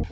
Hey,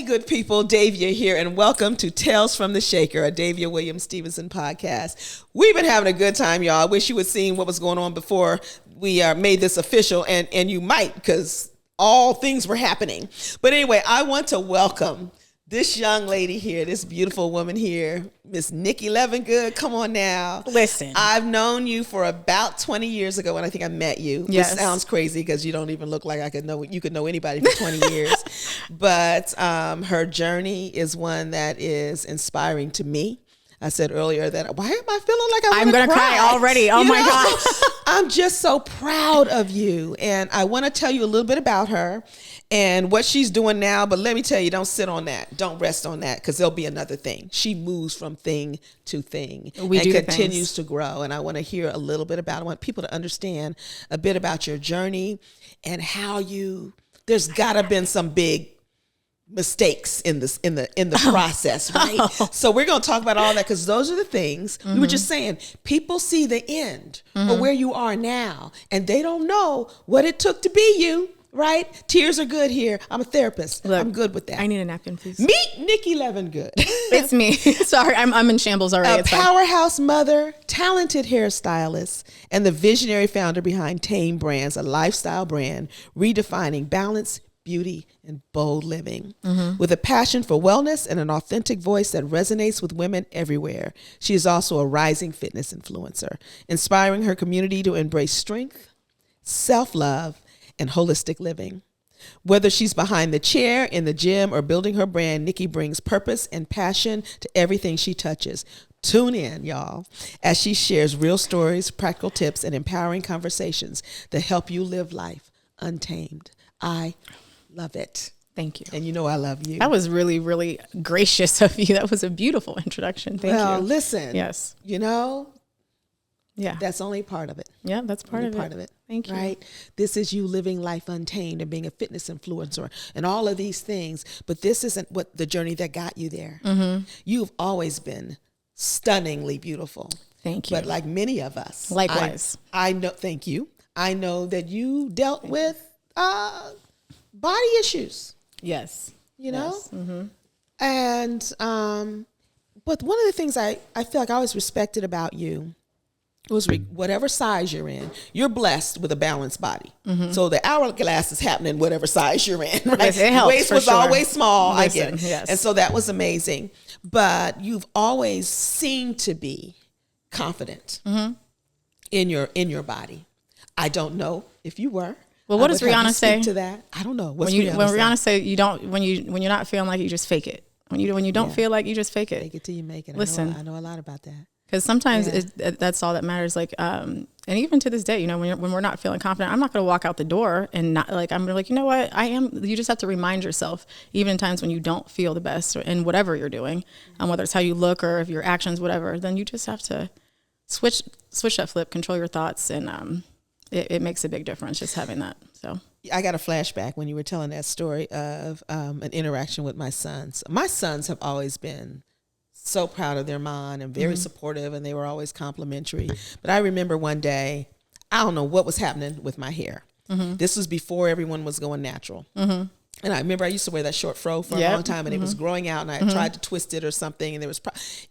good people, Davia here, and welcome to Tales from the Shaker, a Davia Williams Stevenson podcast. We've been having a good time, y'all. I wish you had seen what was going on before we made this official, and you might, because all things were happening. But anyway, I want to welcome this young lady here, this beautiful woman here, Miss Niki Levengood. Come on now. Listen. I've known you for about 20 years ago when I think I met you. Yes. Which sounds crazy because you don't even look like you could know anybody for 20 years. But her journey is one that is inspiring to me. I said earlier that, why am I feeling like I'm going to cry already? Oh, my God. I'm just so proud of you. And I want to tell you a little bit about her and what she's doing now. But let me tell you, don't sit on that. Don't rest on that, because there'll be another thing. She moves from thing to thing and continues to grow. And I want to hear a little bit about it. I want people to understand a bit about your journey and how there's got to been some big mistakes in the process, right? So we're going to talk about all that, because those are the things we were just saying. People see the end or where you are now, and they don't know what it took to be you, right? Tears are good here. I'm a therapist. Look, I'm good with that. I need a napkin, please. Meet Niki Levengood. It's me. Sorry, I'm in shambles already. A powerhouse mother, talented hairstylist, and the visionary founder behind Untamed Brands, a lifestyle brand redefining balance, beauty, and bold living. With a passion for wellness and an authentic voice that resonates with women everywhere. She is also a rising fitness influencer, inspiring her community to embrace strength, self-love, and holistic living. Whether she's behind the chair, in the gym, or building her brand, Niki brings purpose and passion to everything she touches. Tune in, y'all, as she shares real stories, practical tips, and empowering conversations that help you live life untamed. I love it. Thank you. And you know I love you. That was really, really gracious of you. That was a beautiful introduction. Thank you. Listen. Yes. Yeah. That's only part of it. Yeah, that's part of it. Thank you. Right? This is you living life untamed and being a fitness influencer and all of these things. But this isn't what the journey that got you there. You've always been stunningly beautiful. Thank you. But like many of us. Likewise. I know. Thank you. I know that you dealt with body issues. Yes. You know? Yes. And but one of the things I feel like I always respected about you was whatever size you're in, you're blessed with a balanced body. So the hourglass is happening whatever size you're in, right? Yes, it helps, waist was always small. Listen, I get it. yes. And so that was amazing. But you've always seemed to be confident in your body. I don't know if you were. Well, what does Rihanna say to that? I don't know. When Rihanna say you don't, when you're not feeling like, you just fake it. When you don't feel like, you just fake it. Fake it till you make it. Listen, I know a lot about that. Because sometimes that's all that matters. Like, and even to this day, when we're not feeling confident, I'm not going to walk out the door and not like, I'm like, you know what, I am. You just have to remind yourself, even in times when you don't feel the best in whatever you're doing, whether it's how you look or if your actions, whatever, then you just have to switch that flip, control your thoughts. And it makes a big difference just having that. So I got a flashback when you were telling that story of an interaction with my sons. My sons have always been so proud of their mom and very supportive, and they were always complimentary. But I remember one day, I don't know what was happening with my hair. This was before everyone was going natural. And I remember I used to wear that short fro for a long time, and it was growing out, and I tried to twist it or something, and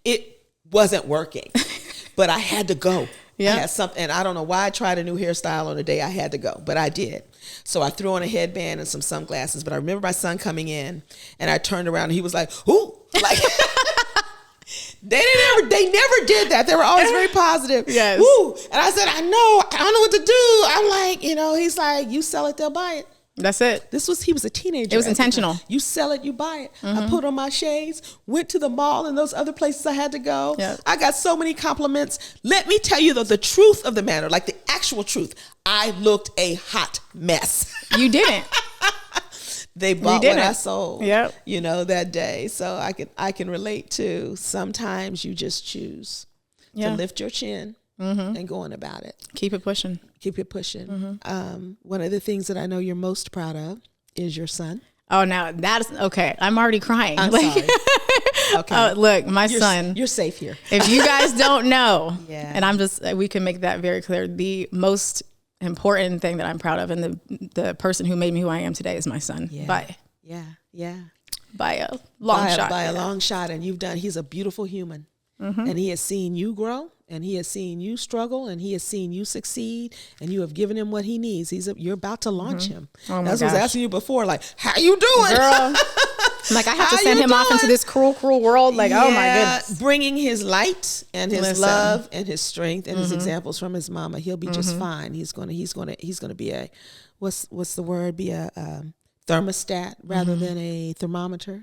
it wasn't working. But I had to go. I had something, and I don't know why I tried a new hairstyle on the day I had to go, but I did. So I threw on a headband and some sunglasses. But I remember my son coming in, and I turned around, and he was like, "Ooh!" Like they never did that. They were always very positive. Yes. Woo! And I said, I don't know what to do. I'm like, he's like, you sell it, they'll buy it. That's it. He was a teenager. It was intentional. You sell it, you buy it. I put on my shades, went to the mall and those other places I had to go. Yep. I got so many compliments. Let me tell you though, the truth of the matter, like the actual truth, I looked a hot mess. You didn't. They bought what I sold, yep. That day. So I can relate to sometimes you just choose to lift your chin and go on about it. Keep it pushing. One of the things that I know you're most proud of is your son. Oh, now that's okay. I'm already crying. I'm sorry. Okay. Look, my son. You're safe here. If you guys don't know, Yeah. and we can make that very clear. The most important thing that I'm proud of, and the person who made me who I am today is my son. Yeah. By a long shot. By a long shot. And he's a beautiful human. And he has seen you grow, and he has seen you struggle, and he has seen you succeed, and you have given him what he needs. You're about to launch him. Oh my That's what I was asking you before, like, how you doing? Girl. Like, I have to send him off into this cruel, cruel world. Like, oh my goodness. Bringing his light and his love and his strength and his examples from his mama, he'll be just fine. He's gonna be a, what's the word? Be a thermostat rather than a thermometer.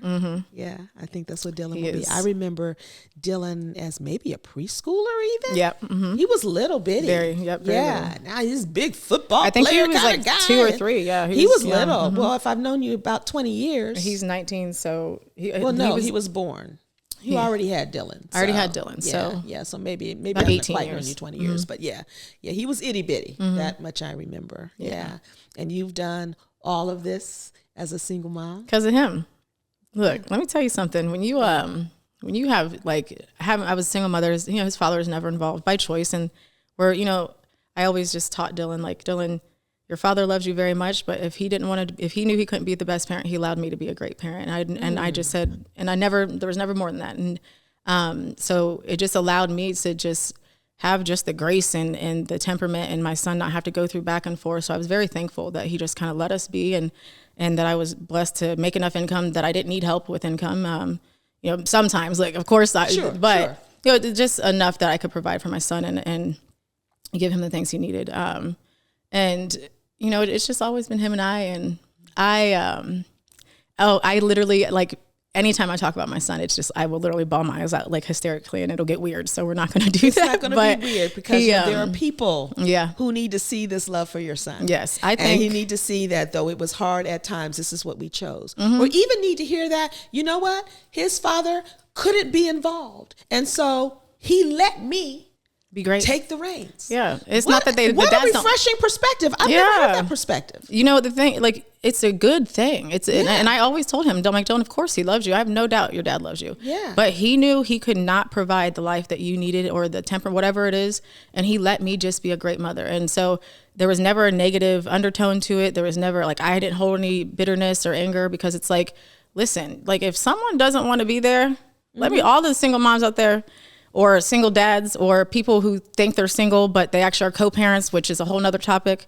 Yeah, I think that's what Dylan will be. I remember Dylan as maybe a preschooler even. Yep. He was little bitty. Very little. Now he's a big football I think player he was like guy. 2 or 3. Yeah, he was little. Well, if I've known you about 20 years. He's 19, so he was born. You already had Dylan. I already had Dylan. So maybe about I 18 quite years. known you 20 years, but yeah, he was itty bitty. That much I remember. Yeah, and you've done all of this as a single mom because of him. Look, let me tell you something. When you have I was a single mother. His father was never involved by choice, and I always just taught Dylan, like, Dylan, your father loves you very much, but if he knew he couldn't be the best parent, he allowed me to be a great parent. And I just said, and there was never more than that. And so it just allowed me to just have just the grace and the temperament, and my son not have to go through back and forth. So I was very thankful that he just kind of let us be, and that I was blessed to make enough income that I didn't need help with income. Sometimes, like, of course, just enough that I could provide for my son and give him the things he needed. It's just always been him and I. And I literally, like, anytime I talk about my son, it's just, I will literally bawl my eyes out, like, hysterically, and it'll get weird. So we're not going to do that. It's not going to be weird because there are people who need to see this love for your son. Yes. I think. And you need to see that though it was hard at times, this is what we chose. Or even need to hear that, you know what? His father couldn't be involved. And so he let me be great. Take the reins. Yeah. It's not that what a refreshing perspective. I've never heard that perspective. The thing, like, it's a good thing. And I always told him, Don't, of course he loves you. I have no doubt your dad loves you. Yeah. But he knew he could not provide the life that you needed or the temper, whatever it is. And he let me just be a great mother. And so there was never a negative undertone to it. There was never, like, I didn't hold any bitterness or anger, because it's like, listen, like, if someone doesn't want to be there, let me, all the single moms out there, or single dads, or people who think they're single, but they actually are co-parents, which is a whole nother topic.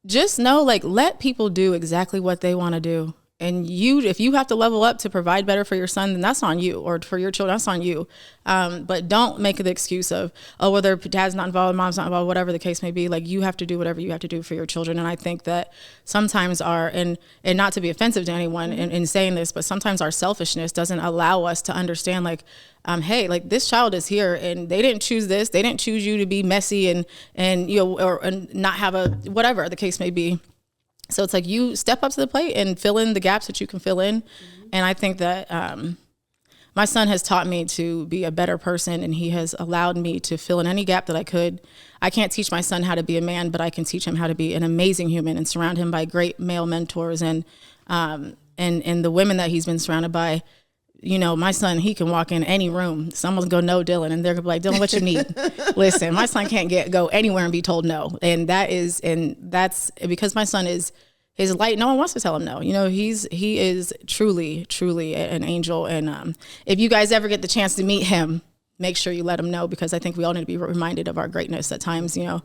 Just know, like, let people do exactly what they want to do. And if you have to level up to provide better for your son, then that's on you, or for your children, that's on you. But don't make the excuse of, whether dad's not involved, mom's not involved, whatever the case may be. Like, you have to do whatever you have to do for your children. And I think that sometimes and not to be offensive to anyone in saying this, but sometimes our selfishness doesn't allow us to understand, like, hey, like, this child is here and they didn't choose this. They didn't choose you to be messy and not have a, whatever the case may be. So it's like, you step up to the plate and fill in the gaps that you can fill in. And I think that my son has taught me to be a better person, and he has allowed me to fill in any gap that I could. I can't teach my son how to be a man, but I can teach him how to be an amazing human and surround him by great male mentors and the women that he's been surrounded by. My son, he can walk in any room. Someone's going to know Dylan, and they're going to be like, Dylan, what you need? Listen, my son can't go anywhere and be told no. And that's because my son is his light. No one wants to tell him no. He is truly, truly an angel. And if you guys ever get the chance to meet him, make sure you let him know, because I think we all need to be reminded of our greatness at times, Yeah.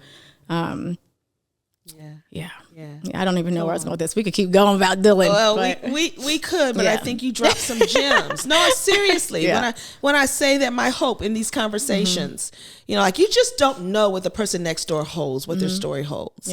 I don't even know where I was going with this. We could keep going about Dylan. Well, we could, but I think you dropped some gems. No, seriously. Yeah. When I say that my hope in these conversations, like, you just don't know what the person next door holds, what their story holds,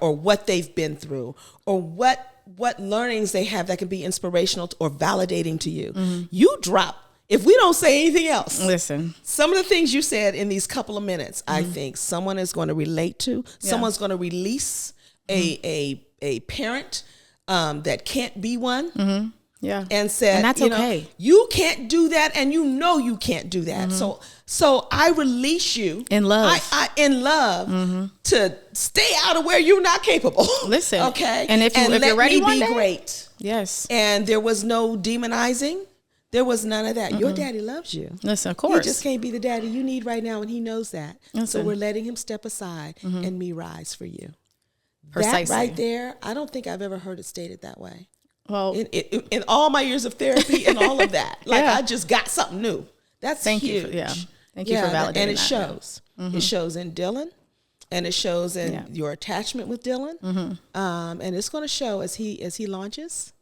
or what they've been through, or what learnings they have that can be inspirational or validating to you. You drop. If we don't say anything else, listen, some of the things you said in these couple of minutes, I think someone is going to relate to. Someone's going to release a parent that can't be one. And said, and that's okay. You can't do that, and you can't do that. So I release you in love. In love to stay out of where you're not capable. Listen, okay, and if you're ready, let me one be day, great. Yes, and there was no demonizing. There was none of that. Your daddy loves you. Listen, of course. He just can't be the daddy you need right now, and he knows that. Listen. So we're letting him step aside and me rise for you. Precisely. That right there, I don't think I've ever heard it stated that way. Well, in all my years of therapy and all of that, like I just got something new. That's thank huge. you. Thank you for validating and it that. shows. It shows in Dylan, and it shows in your attachment with Dylan. And it's going to show as he launches.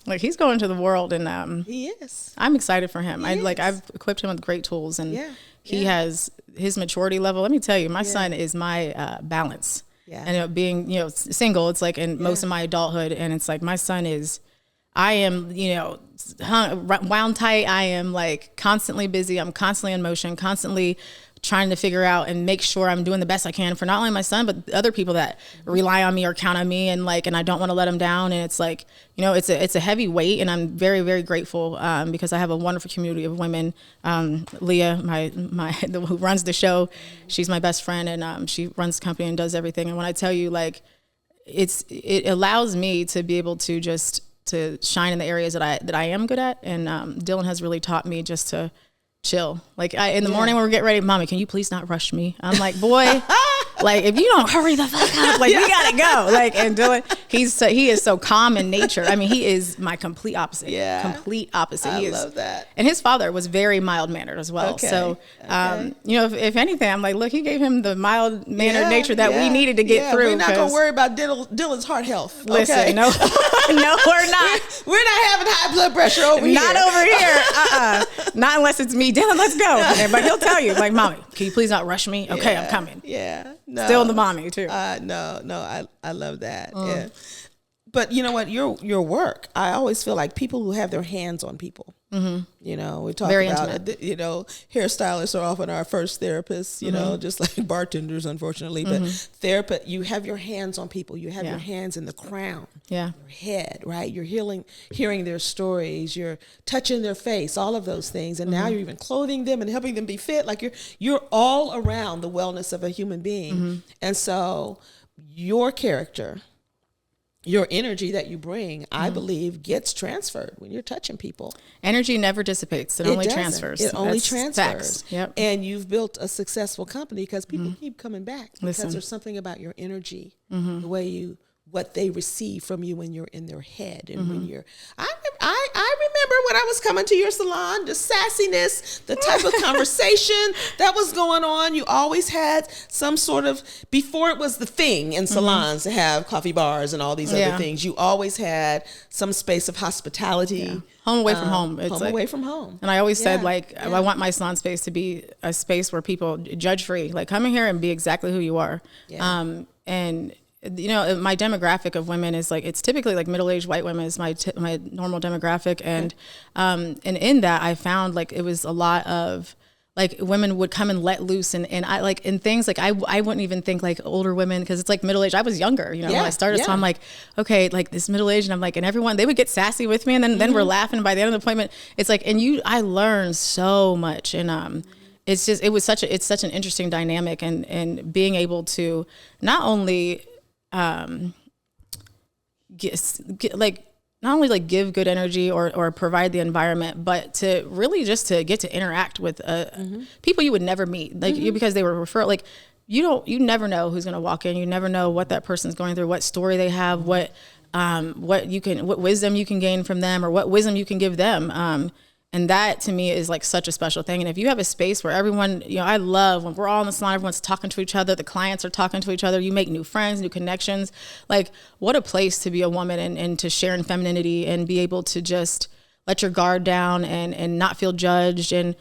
Like he's going to the world, and he is. I'm excited for him. I've equipped him with great tools, and he has his maturity level. Let me tell you, my son is my balance. Yeah. And being single, it's like in most of my adulthood, and it's like my son is. I am, wound tight. I am like constantly busy. I'm constantly in motion, constantly trying to figure out and make sure I'm doing the best I can for not only my son, but other people that rely on me or count on me, and I don't want to let them down. And it's like, it's a heavy weight, and I'm very, very grateful because I have a wonderful community of women. Leah, who runs the show, she's my best friend, and she runs the company and does everything. And when I tell you, it allows me to be able to just to shine in the areas that I am good at. And Dylan has really taught me just to chill. In the morning when we're getting ready, Mommy, can you please not rush me? I'm like, boy, if you don't hurry the fuck up, we gotta go. And Dylan, he is so calm in nature. I mean, he is my complete opposite. Yeah. Complete opposite. I love that. And his father was very mild mannered as well. Okay. So, if anything, I'm like, look, he gave him the mild mannered nature that we needed to get through. We're not gonna worry about Dylan's heart health. Listen, okay? no, no, we're not. We're not having high blood pressure over here. Not over here. Not unless it's me. Dylan, let's go. But he'll tell you, Mommy, can you please not rush me? Okay, I'm coming. Yeah. No. Still the mommy too. No, I love that. Yeah. But you know what? Your work, I always feel like people who have their hands on people. We talk very about intimate. Hairstylists are often our first therapists. Just like bartenders, unfortunately. But therapist, you have your hands on people. You have your hands in the crown. Yeah. Your head, right? You're hearing their stories. You're touching their face. All of those things, and now you're even clothing them and helping them be fit. Like you're all around the wellness of a human being, and so your character. Your energy that you bring, I believe, gets transferred when you're touching people. Energy never dissipates. It only transfers. It only transfers. Facts. Yep. And you've built a successful company because people keep coming back because there's something about your energy, the way what they receive from you when you're in their head and when you're. I remember when I was coming to your salon, the sassiness, the type of conversation that was going on. You always had some sort of, before it was the thing in salons to have coffee bars and all these other things, you always had some space of hospitality. Yeah. Home away from home. It's away from home. And I always said, I want my salon space to be a space where people judge free. Come in here and be exactly who you are. Yeah. And my demographic of women is it's typically middle-aged white women is my normal demographic. And in that I found it was a lot of women would come and let loose and I in things I wouldn't even think older women, because it's middle-aged. I was younger, when I started. So I'm okay, this middle-aged, and I'm and everyone, they would get sassy with me, and then we're laughing by the end of the appointment. It's I learned so much, and it's such an interesting dynamic, and being able to not only not only give good energy or provide the environment, but to really just to get to interact with people you would never meet, because they were referred. You never know who's going to walk in. You never know what that person's going through, what story they have, what wisdom you can gain from them, or what wisdom you can give them. And that to me is such a special thing. And if you have a space where everyone, I love when we're all in the salon, everyone's talking to each other, the clients are talking to each other, you make new friends, new connections. What a place to be a woman and to share in femininity and be able to just let your guard down and not feel judged, and,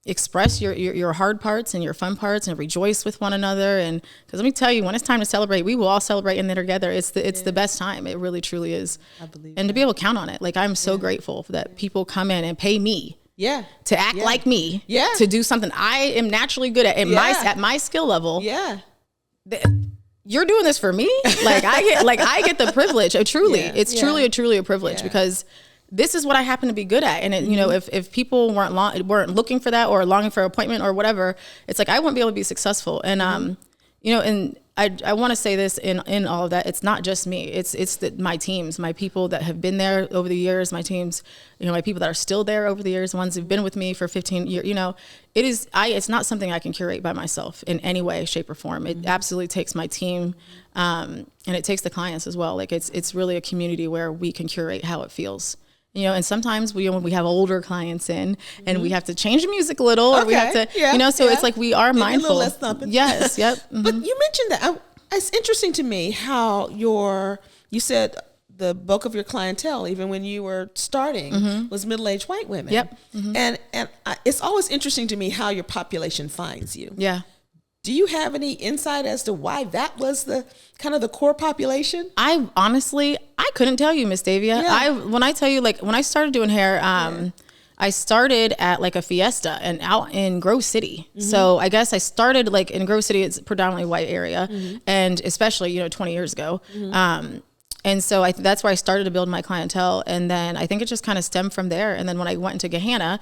express your hard parts and your fun parts and rejoice with one another. And because let me tell you, when it's time to celebrate, we will all celebrate in there together. It's the best time. It really truly is. I believe and that. To be able to count on it. I'm so grateful that people come in and pay me to act like me, to do something I am naturally good at at my skill level. You're doing this for me. I get the privilege. Truly, it's truly a privilege because this is what I happen to be good at. And if people weren't looking for that or longing for an appointment or whatever, it's I wouldn't be able to be successful. And and I want to say this in all of that. It's not just me. It's my teams, my people that have been there over the years, my teams, my people that are still there over the years, the ones who've been with me for 15 years, it's not something I can curate by myself in any way, shape or form. It absolutely takes my team, and it takes the clients as well. Like it's really a community where we can curate how it feels. And sometimes we have older clients in and we have to change the music a little, or we have to, so it's like we are mindful. A little less thumping. Yes. Yep. Mm-hmm. But you mentioned that it's interesting to me how you said the bulk of your clientele, even when you were starting, was middle-aged white women. Yep. Mm-hmm. And it's always interesting to me how your population finds you. Yeah. Do you have any insight as to why that was the kind of the core population? I couldn't tell you, Miss Davia. Yeah. When I tell you, like when I started doing hair, I started at like a fiesta and out in Grove City. Mm-hmm. So I guess I started like in Grove City. It's a predominantly white area, and especially 20 years ago. Mm-hmm. And so that's where I started to build my clientele. And then I think it just kind of stemmed from there. And then when I went into Gahanna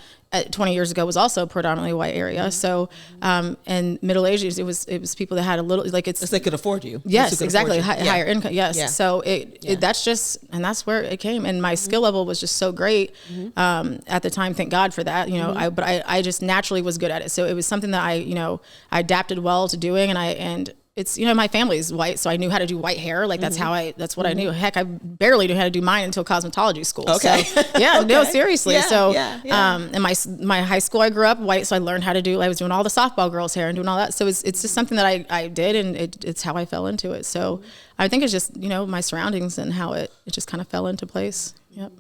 20 years ago, was also a predominantly white area. Mm-hmm. So, and middle ages, it was people that had a little, like it's they could afford you. Yes, exactly. Higher income. Yes. Yeah. So and that's where it came. And my skill level was just so great at the time. Thank God for that, but I just naturally was good at it. So it was something that I adapted well to doing. And it's, my family is white, so I knew how to do white hair. Like that's what I knew. Heck, I barely knew how to do mine until cosmetology school. Okay. So, yeah, okay. No, seriously. Yeah, and my high school, I grew up white, so I learned how to I was doing all the softball girls' hair and doing all that. So it's just something that I did, and it's how I fell into it. So I think it's just, my surroundings and how it just kind of fell into place. Yep.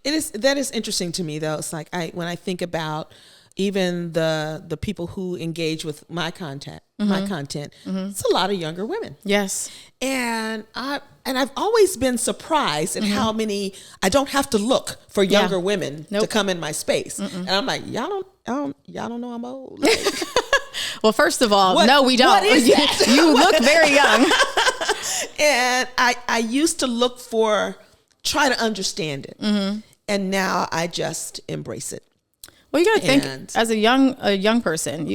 That is interesting to me though. It's like when I think about even the people who engage with my content, it's a lot of younger women. Yes. And I've always been surprised at how many, I don't have to look for younger women to come in my space. And I'm like, y'all don't know I'm old. Like, well, first of all, no, we don't. What is that? You look very young. And I used to try to understand it. And now I just embrace it. Well, you got to think as a young person,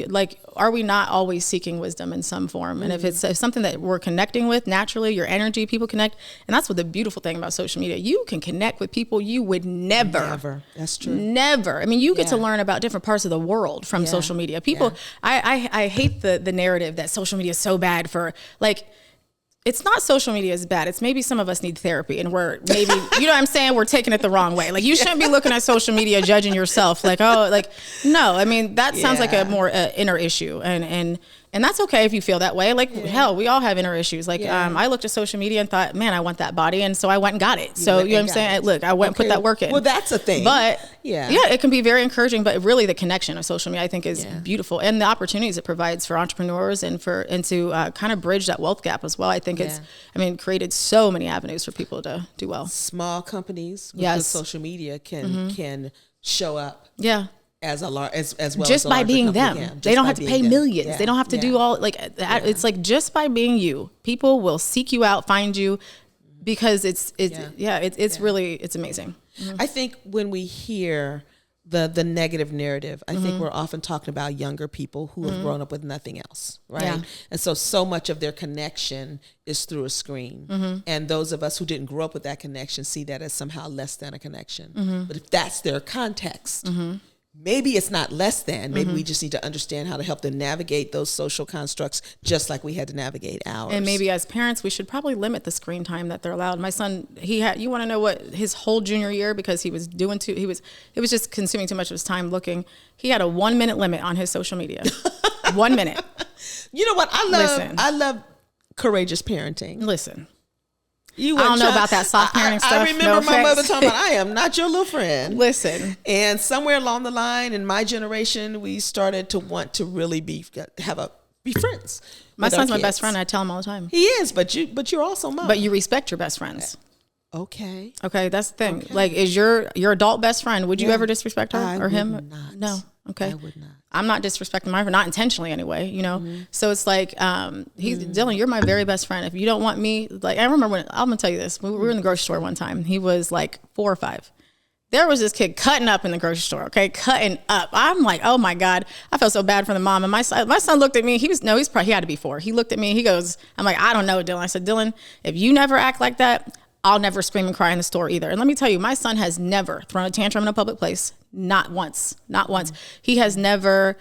are we not always seeking wisdom in some form? And if it's something that we're connecting with naturally, your energy, people connect. And that's what the beautiful thing about social media. You can connect with people you would never. That's true. Never. I mean, you get to learn about different parts of the world from social media. People, I hate the narrative that social media is so bad for it's not social media is bad. It's maybe some of us need therapy and we're maybe, what I'm saying? We're taking it the wrong way. Like you shouldn't be looking at social media, judging yourself no, I mean, that sounds like a more inner issue and that's okay if you feel that way. Hell, we all have inner issues. I looked at social media and thought, man, I want that body. And so I went and got it. So you know what I'm saying? Look, I went and put that work in. Well, that's a thing. But it can be very encouraging, but really the connection of social media, I think is beautiful. And the opportunities it provides for entrepreneurs and to kind of bridge that wealth gap as well. I think created so many avenues for people to do well. Small companies with the social media can show up. Yeah. As well just by being them. They don't have to pay millions. Yeah. They don't have to do all that. It's like just by being you, people will seek you out, find you, because it's really amazing. Mm-hmm. I think when we hear the negative narrative, I think we're often talking about younger people who have grown up with nothing else, right? Yeah. And so much of their connection is through a screen. And those of us who didn't grow up with that connection see that as somehow less than a connection. But if that's their context, maybe it's not less than. Maybe we just need to understand how to help them navigate those social constructs just like we had to navigate ours. And maybe as parents, we should probably limit the screen time that they're allowed. My son, you want to know what his whole junior year, because he was it was just consuming too much of his time looking. He had a 1 minute limit on his social media. 1 minute. You know what? I love courageous parenting. Listen. I don't know about that soft parenting stuff. I remember my mother talking about, I am not your little friend. Listen. And somewhere along the line in my generation, we started to want to really be friends. My son's my best friend. I tell him all the time. He is, but you're also mom. But you respect your best friends. Okay. Okay, that's the thing. Okay. Is your adult best friend, would you ever disrespect her or him? Would not. No. Okay. I would not. I'm not disrespecting my friend, not intentionally anyway, So it's like, Dylan, you're my very best friend. If you don't want me, I remember I'm gonna tell you this. We were in the grocery store one time. He was like 4 or 5. There was this kid cutting up in the grocery store, okay? Cutting up. I'm like, oh my God. I felt so bad for the mom. And my son looked at me. He had to be 4. He looked at me. He goes, I'm like, I don't know, Dylan. I said, Dylan, if you never act like that, I'll never scream and cry in the store either. And let me tell you, my son has never thrown a tantrum in a public place. Not once. Not once. He has never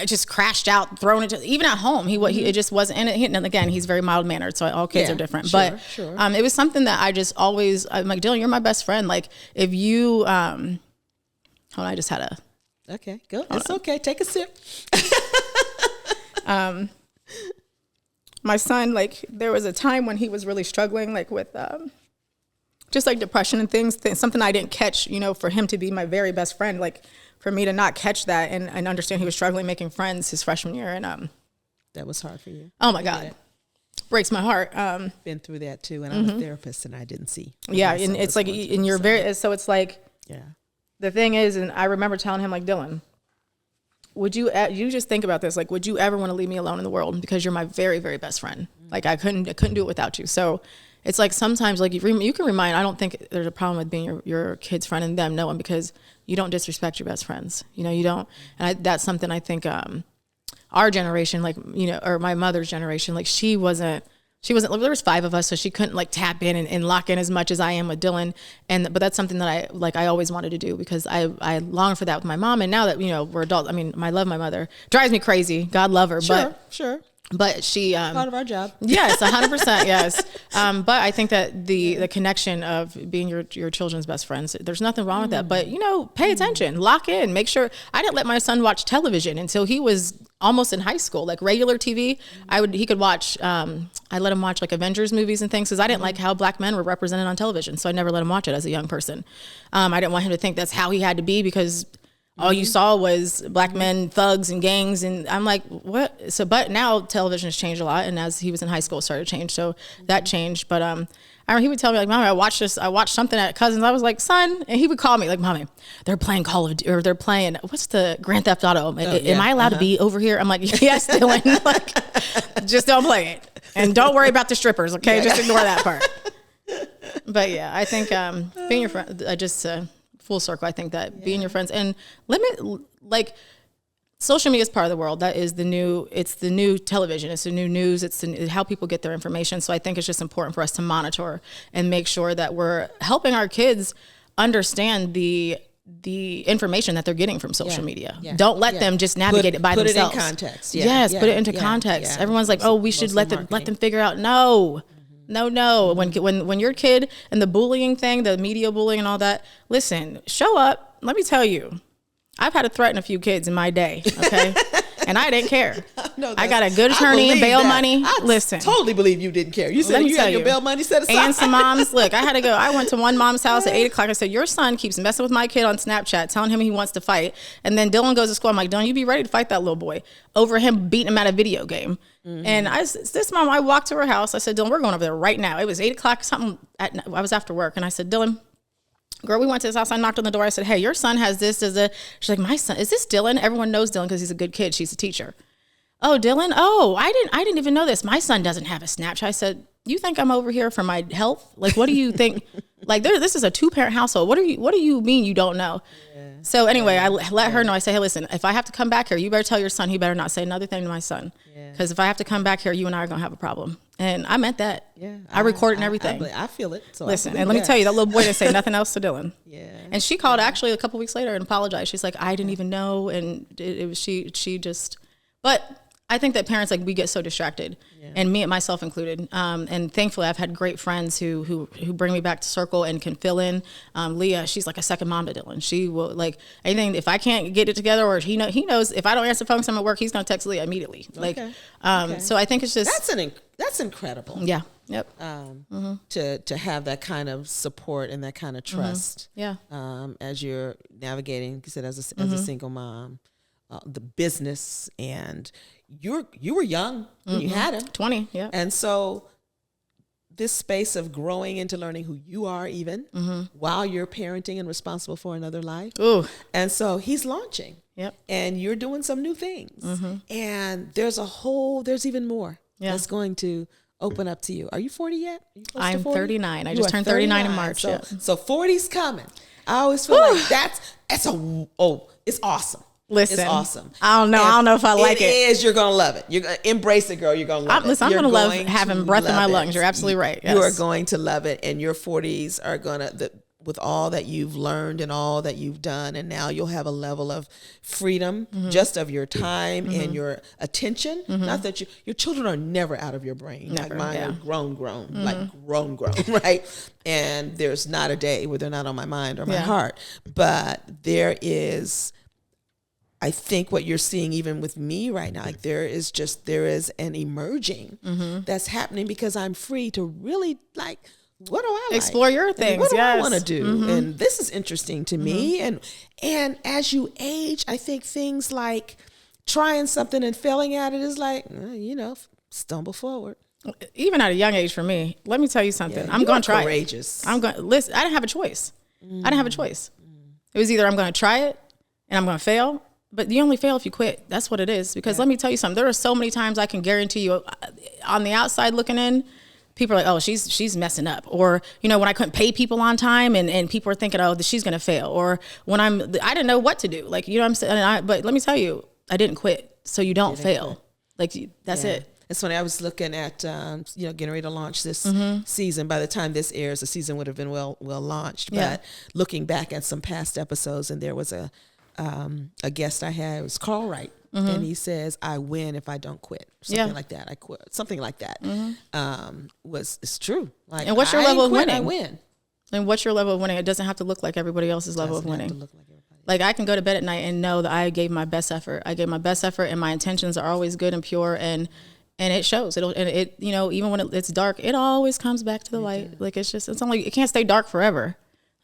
just crashed out, thrown it, even at home. He it just wasn't in it. And again, he's very mild mannered, so all kids are different. But it was something that I just always, I'm like, Dylan, you're my best friend. Like if you, hold on, I just had a. Okay, go. It's okay. Take a sip. My son, like there was a time when he was really struggling, like with just like depression and things, something I didn't catch, for him to be my very best friend, like for me to not catch that and understand he was struggling making friends his freshman year. And that was hard for you. Oh my God. Breaks my heart. Been through that too. And I'm a therapist and I didn't see. Yeah. And it's like, and you're so it's like, yeah, the thing is, and I remember telling him like, Dylan, would you just think about this? Like, would you ever want to leave me alone in the world? Because you're my very, very best friend. Like I couldn't do it without you. So it's like sometimes like you can remind, I don't think there's a problem with being your kid's friend and them knowing, because you don't disrespect your best friends. You don't. And that's something I think our generation, like, or my mother's generation, like she wasn't, there was 5 of us, so she couldn't like tap in and lock in as much as I am with Dylan. But that's something that I always wanted to do, because I longed for that with my mom. And now that, we're adults, I mean, I love my mother. Drives me crazy. God love her. Sure. But she part of our job. Yes, 100%. Yes. But I think that the connection of being your children's best friends, there's nothing wrong with that. But pay attention, lock in, make sure. I didn't let my son watch television until he was almost in high school, like regular TV. He could watch. I let him watch like Avengers movies and things, because I didn't like how black men were represented on television. So I never let him watch it as a young person. I didn't want him to think that's how he had to be, because all you saw was black men, thugs and gangs. And I'm like, what? So, but now television has changed a lot. And as he was in high school, it started to change. So that changed. But I remember he would tell me like, Mommy, I watched something at Cousins. I was like, son, and he would call me like, Mommy, they're playing they're playing, what's the Grand Theft Auto? Am I allowed to be over here? I'm like, yes, Dylan. Like, just don't play it. And don't worry about the strippers. Okay. Just ignore that part. But yeah, I think being your friend, full circle, I think that being your friends and like social media is part of the world. That is it's the new television. It's the new news. It's how people get their information. So I think it's just important for us to monitor and make sure that we're helping our kids understand the information that they're getting from social media. Yeah. Don't let them just navigate it by themselves. Put it in context. Yes, put it into context. Yeah. Everyone's like, oh, we should let them figure out. No. No. When your kid and the bullying thing, the media bullying and all that, listen, show up. Let me tell you, I've had to threaten a few kids in my day, okay? And I didn't care. I got a good attorney and bail money. Listen. Totally believe you didn't care. You said you had your bail money set aside. And some moms, look, I went to one mom's house at 8 o'clock. I said, your son keeps messing with my kid on Snapchat, telling him he wants to fight. And then Dylan goes to school. I'm like, Dylan, you be ready to fight that little boy over him beating him at a video game. And this mom, I walked to her house. I said, Dylan, we're going over there right now. It was 8 o'clock, I was after work. And I said, Dylan, girl, we went to his house. I knocked on the door. I said, hey, your son has this. She's like, my son, is this Dylan? Everyone knows Dylan because he's a good kid. She's a teacher. Oh, Dylan. Oh, I didn't even know this. My son doesn't have a Snapchat. I said, you think I'm over here for my health? Like, what do you think? Like, this is a 2-parent household. What do you mean you don't know? Yeah. So anyway, I let her know. I say, hey, listen, if I have to come back here, you better tell your son he better not say another thing to my son. Because if I have to come back here, you and I are going to have a problem. And I meant that. Yeah. I recorded and everything. I feel it. So listen, and let me tell you, that little boy didn't say nothing else to Dylan. Yeah. And she called actually a couple weeks later and apologized. She's like, I didn't even know. And it was she just, but I think that parents, like, we get so distracted, and me, myself included. And thankfully, I've had great friends who bring me back to circle and can fill in. Leah, she's like a second mom to Dylan. She will, like, anything, if I can't get it together, or he knows if I don't answer the phone because I'm at work, he's going to text Leah immediately. Like, so I think it's just that's incredible. Yeah. Yep. To have that kind of support and that kind of trust. Yeah. As you're navigating, like you said, as a single mom, the business, and you were young when you had him. 20, yeah. And so this space of growing into learning who you are even while you're parenting and responsible for another life. Ooh. And so he's launching. Yep. And you're doing some new things. And there's even more that's going to open up to you. Are you 40 yet? I'm 39. I just turned 39 in March. So 40's coming. I always feel like it's awesome. Listen, it's awesome. I don't know. I don't know if I like it. It is. You're gonna love it. You're gonna embrace it, girl. You're gonna love it. Listen, I'm gonna love having breath in my lungs. You're absolutely right. Yes. You are going to love it, and your 40s are gonna. With all that you've learned and all that you've done, and now you'll have a level of freedom, just of your time and your attention. Not that your children are never out of your brain. Never, like mine are grown, like grown, right? And there's not a day where they're not on my mind or my heart. But there is, I think what you're seeing even with me right now, like there is an emerging that's happening because I'm free to really like, what do I like? Explore your things. What do I want to do? And this is interesting to me. And as you age, I think things like trying something and failing at it is like, stumble forward. Even at a young age for me, let me tell you something. Yeah, I'm going to try courageous. it. I'm going to listen. I didn't have a choice. I didn't have a choice. It was either I'm going to try it and I'm going to fail. But you only fail if you quit. That's what it is. Because let me tell you something. There are so many times I can guarantee you on the outside looking in, people are like, oh, she's messing up. Or, when I couldn't pay people on time and people are thinking, oh, she's going to fail. Or when I didn't know what to do. Like, what I'm saying? But let me tell you, I didn't quit. So you don't fail. Like, that's it. It's funny. I was looking at, getting ready to launch this season. By the time this airs, the season would have been well launched. But looking back at some past episodes, and there was a guest I had, it was Carl Wright. And he says, I win if I don't quit. Something like that. I quit. Something like that. It's true. Like, and what's your level of winning? I win. And what's your level of winning? It doesn't have to look like everybody else's level of winning. Like I can go to bed at night and know that I gave my best effort. I gave my best effort, and my intentions are always good and pure, and it shows. Even when it's dark, it always comes back to the light. Like it's only, it can't stay dark forever.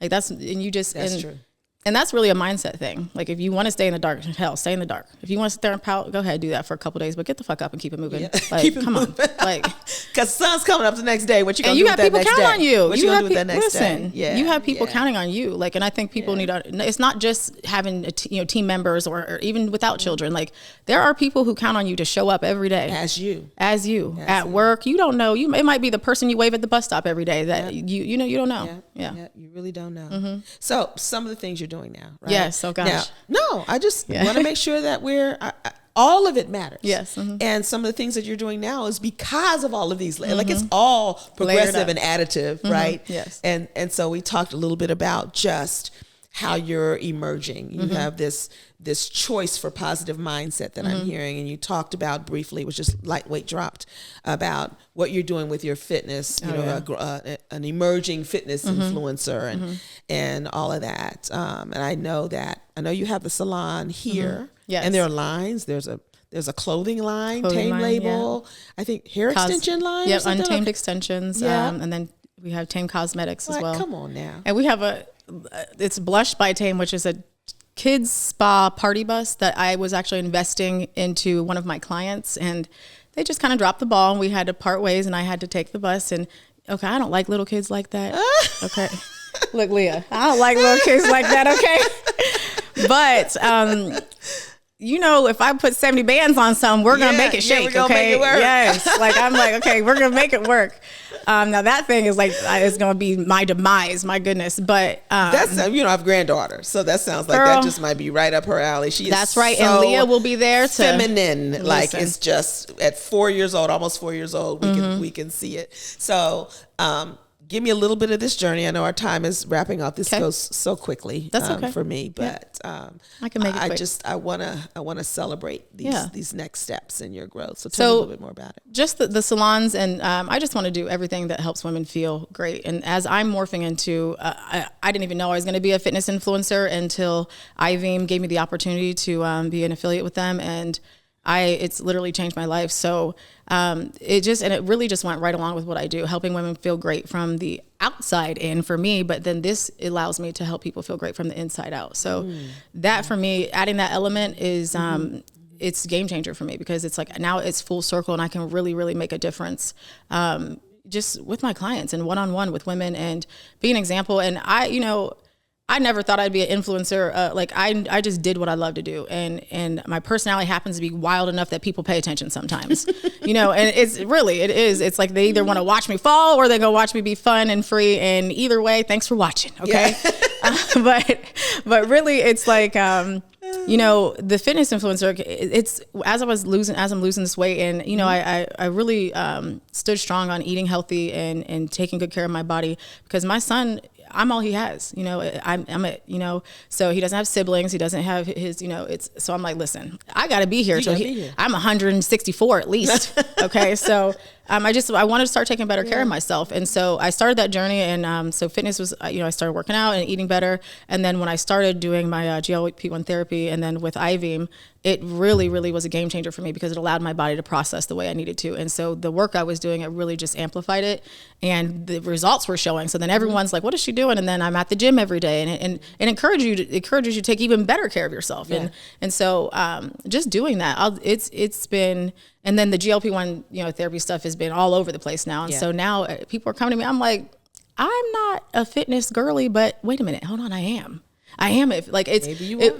Like that's true. And that's really a mindset thing. Like if you want to stay in the dark, hell, stay in the dark. If you want to sit there and pout, go ahead, do that for a couple of days, but get the fuck up and keep it moving. Yeah. Like, come on. Like, because sun's coming up the next day. What you gonna do with that next day? And you have people count on you. What you gonna do with that next day? Yeah. You have people counting on you. Like, and I think people need to, it's not just having team members or even without children. Like there are people who count on you to show up every day. As you. At work, you don't know. It might be the person you wave at the bus stop every day that you don't know. Yeah. You really don't know. So some of the things you're doing now, right? Yes. Oh gosh. No, I just want to make sure that all of it matters. Yes. And some of the things that you're doing now is because of all of these, like it's all progressive and additive, right? Yes. And so we talked a little bit about just how you're emerging. You have this choice for positive mindset that I'm hearing, and you talked about briefly, was just lightweight dropped, about what you're doing with your fitness, an emerging fitness influencer and all of that. And I know you have the salon here, and there are lines. There's a clothing line, Tame label, I think hair extension line. Yep, Untamed extensions, and then we have Tame Cosmetics as well. Come on now. And we have it's Blush by Tame, which is a kids spa party bus that I was actually investing into one of my clients, and they just kind of dropped the ball, and we had to part ways, and I had to take the bus. And okay, I don't like little kids like that. Okay, look, Leah, I don't like little kids like that. Okay, but if I put 70 bands on something, we're gonna make it shake. We're gonna make it work. Yes, like I'm like, okay, we're gonna make it work. Now that thing is like, it's going to be my demise, my goodness. But that's, I have a granddaughter, so that sounds like that just might be right up her alley. That's right. And Leah will be there to feminine. Like it's just at 4 years old, almost 4 years old, we can see it. So, give me a little bit of this journey. I know our time is wrapping up. This goes so quickly. That's okay for me, but I can make it quick. I want to celebrate these next steps in your growth. So tell me a little bit more about it. Just the salons, and I just want to do everything that helps women feel great. And as I'm morphing into, I didn't even know I was going to be a fitness influencer until Iveem gave me the opportunity to be an affiliate with them, and it's literally changed my life. So it really just went right along with what I do, helping women feel great from the outside in for me, but then this allows me to help people feel great from the inside out. So that for me, adding that element is it's a game changer for me, because it's like now it's full circle, and I can really, really make a difference just with my clients and one-on-one with women, and be an example. And I never thought I'd be an influencer. I just did what I love to do. And my personality happens to be wild enough that people pay attention sometimes, and it is. It's like they either want to watch me fall or they go watch me be fun and free. And either way, thanks for watching. Okay. But really, it's like, you know, the fitness influencer, it's as I'm losing this weight, and you know, I really stood strong on eating healthy and taking good care of my body, because my son, I'm all he has, you know, I'm it, you know, so he doesn't have siblings. He doesn't have his, you know, so I'm like, listen, I got to be here. I'm 164 at least. Okay. So I wanted to start taking better care of myself. And so I started that journey. And so fitness was, you know, I started working out and eating better. And then when I started doing my GLP-1 therapy, and then with IVM, it really, really was a game changer for me, because it allowed my body to process the way I needed to. And so the work I was doing, it really just amplified it, and the results were showing. So then everyone's like, what is she doing? And then I'm at the gym every day, and it encourages you to take even better care of yourself. Yeah. And so just doing that, it's been, and then the GLP-1, you know, therapy stuff has been all over the place now. And so now people are coming to me, I'm like, I'm not a fitness girly, but wait a minute, hold on, I am. If like it's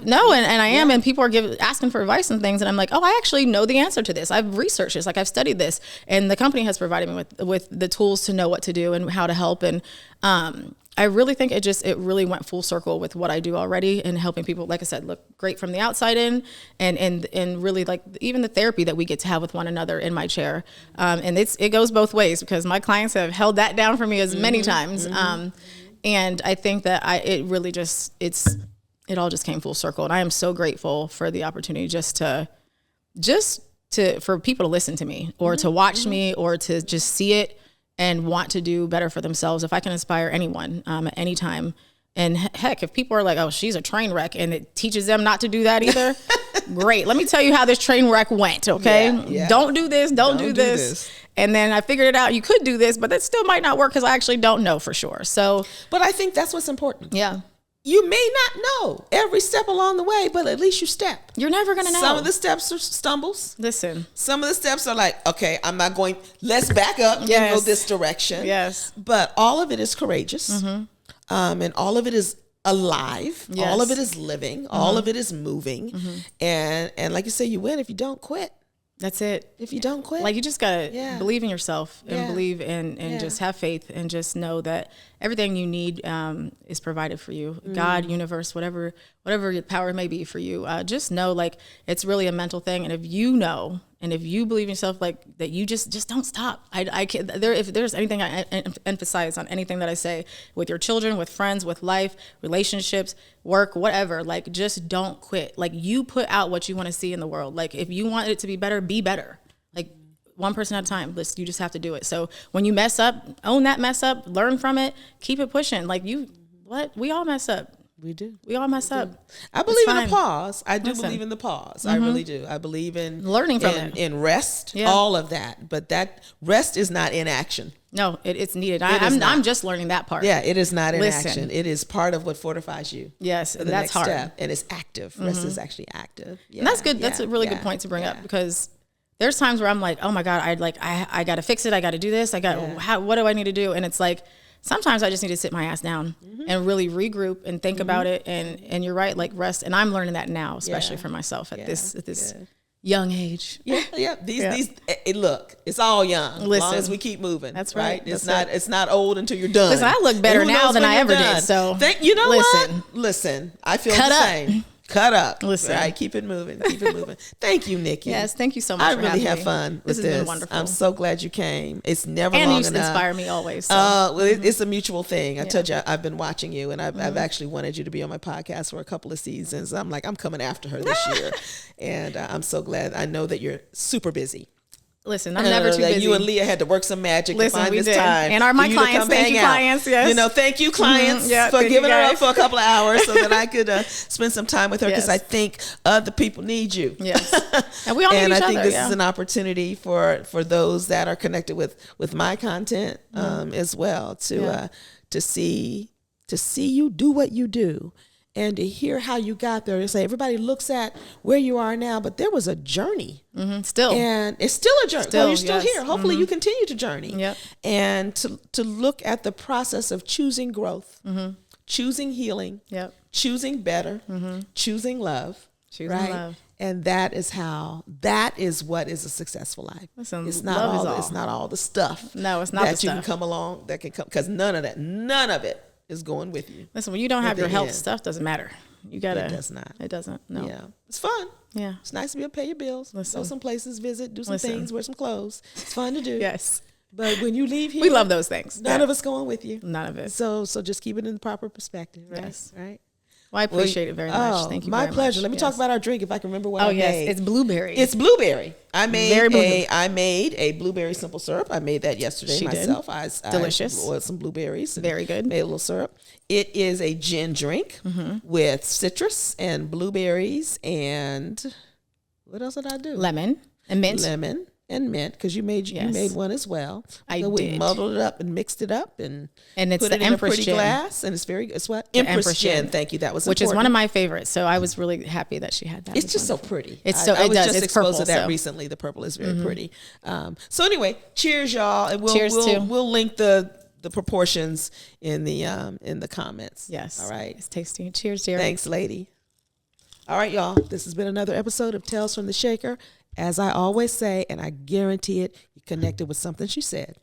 no, and I am, and people are asking for advice and things, and I'm like, oh, I actually know the answer to this. I've researched this, like I've studied this, and the company has provided me with the tools to know what to do and how to help. And I really think it really went full circle with what I do already, and helping people, like I said, look great from the outside in, and really like even the therapy that we get to have with one another in my chair. And it goes both ways, because my clients have held that down for me as many times. And I think that it all just came full circle. And I am so grateful for the opportunity for people to listen to me, or to watch me, or to just see it and want to do better for themselves. If I can inspire anyone at any time. And heck, if people are like, oh, she's a train wreck, and it teaches them not to do that either, great. Let me tell you how this train wreck went, okay? Yeah. Don't do this, don't do this. And then I figured it out, you could do this, but that still might not work, because I actually don't know for sure. So, but I think that's what's important. Yeah. You may not know every step along the way, but at least you step. You're never going to know. Some of the steps are stumbles. Listen. Some of the steps are like, okay, I'm not going, let's back up and go this direction. Yes. But all of it is courageous. And all of it is alive. Yes. All of it is living. All of it is moving. And like you say, you win if you don't quit. That's it. If you don't quit. Like, you just got to believe in yourself, and believe and just have faith, and just know that everything you need is provided for you. God, universe, whatever your power may be for you. Just know, like, it's really a mental thing. And if you know, and if you believe in yourself, like that, you just don't stop. I can't, if there's anything I emphasize on anything that I say, with your children, with friends, with life, relationships, work, whatever, like, just don't quit. Like, you put out what you want to see in the world. Like, if you want it to be better, be better. Like, one person at a time. You just have to do it. So when you mess up, own that mess up, learn from it, keep it pushing. Like, we all mess up. We do. We all mess up. I believe in the pause. I do believe in the pause. I really do. I believe in learning from it. In rest, all of that. But that rest is not inaction. No, it's needed. I'm just learning that part. Yeah, it is not inaction. It is part of what fortifies you. Yes, for the that's next hard. Step. And it's active. Rest is actually active. Yeah, and that's good. That's a really good point to bring up, because there's times where I'm like, oh my God, I got to fix it. I got to do this. What do I need to do? And it's like, sometimes I just need to sit my ass down and really regroup and think about it. And you're right, like, rest. And I'm learning that now, especially for myself at this young age. Yeah. These look, it's all young. As long as we keep moving. That's right. It's not old until you're done. Listen, I look better now than I ever did. So you know what? Listen, I feel the same. Cut up. Listen. All right, keep it moving. Thank you, Niki. Yes, thank you so much. I really have fun with this. This has been wonderful. I'm so glad you came. It's never long enough. And you inspire me always. So. It's a mutual thing. I told you, I've been watching you, and I've actually wanted you to be on my podcast for a couple of seasons. I'm like, I'm coming after her this year. And I'm so glad. I know that you're super busy. Listen, I'm never too busy. You and Leah had to work some magic to find this time. And my clients, thank you, clients. Yes. Thank you, clients, for giving her up for a couple of hours so that I could spend some time with her, because I think other people need you. Yes, and we all need each other. And I think this is an opportunity for those that are connected with my content as well to see you do what you do. And to hear how you got there. Say, everybody looks at where you are now, but there was a journey. Still. And it's still a journey. You're still here. Hopefully you continue to journey. Yep. And to look at the process of choosing growth, choosing healing, choosing better, choosing love. Love. And that is what is a successful life. Listen, it's not all the stuff. No, it's not that you can come along, because none of it is going with you. Listen, when you don't have your health, end. stuff doesn't matter. You gotta. It does not. It doesn't. No. Yeah, it's fun. Yeah. It's nice to be able to pay your bills, Listen. go some places, visit, do some things, wear some clothes. It's fun to do. Yes. But when you leave here, We love those things. none of us going with you. None of it. So just keep it in the proper perspective. Right? Yes. Right. Well, I appreciate it very much. Thank you. My very pleasure. much. Let me talk about our drink if I can remember what Oh I yes, made. it's blueberry. It's blueberry. I Very made a blueberry simple syrup. I made that yesterday She did. myself. Delicious. I boiled some blueberries. And Very good. Made a little syrup. It is a gin drink with citrus and blueberries and what else did I do? lemon and mint. Lemon and mint, because you made one as well. I so we did. muddled it up and mixed it up and it's put the it in Empress a pretty gin. glass, and it's very good. It's what Empress gin. Thank you. That was Which is one important. of my favorites. So I was really happy that she had that. It's It was just wonderful. so pretty. It's so I it was does. just It's exposed purple, to that so. recently. The purple is very pretty. So anyway, cheers, y'all, and Cheers, too. we'll link the proportions in the comments. Yes. All right. It's tasty. Cheers, dear. Thanks, lady. All right, y'all. This has been another episode of Tales from the Shaker. As I always say, and I guarantee it, you connected with something she said,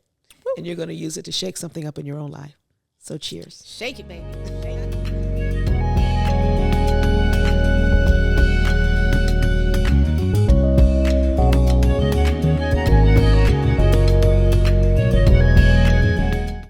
and you're going to use it to shake something up in your own life. So cheers. Shake it, baby.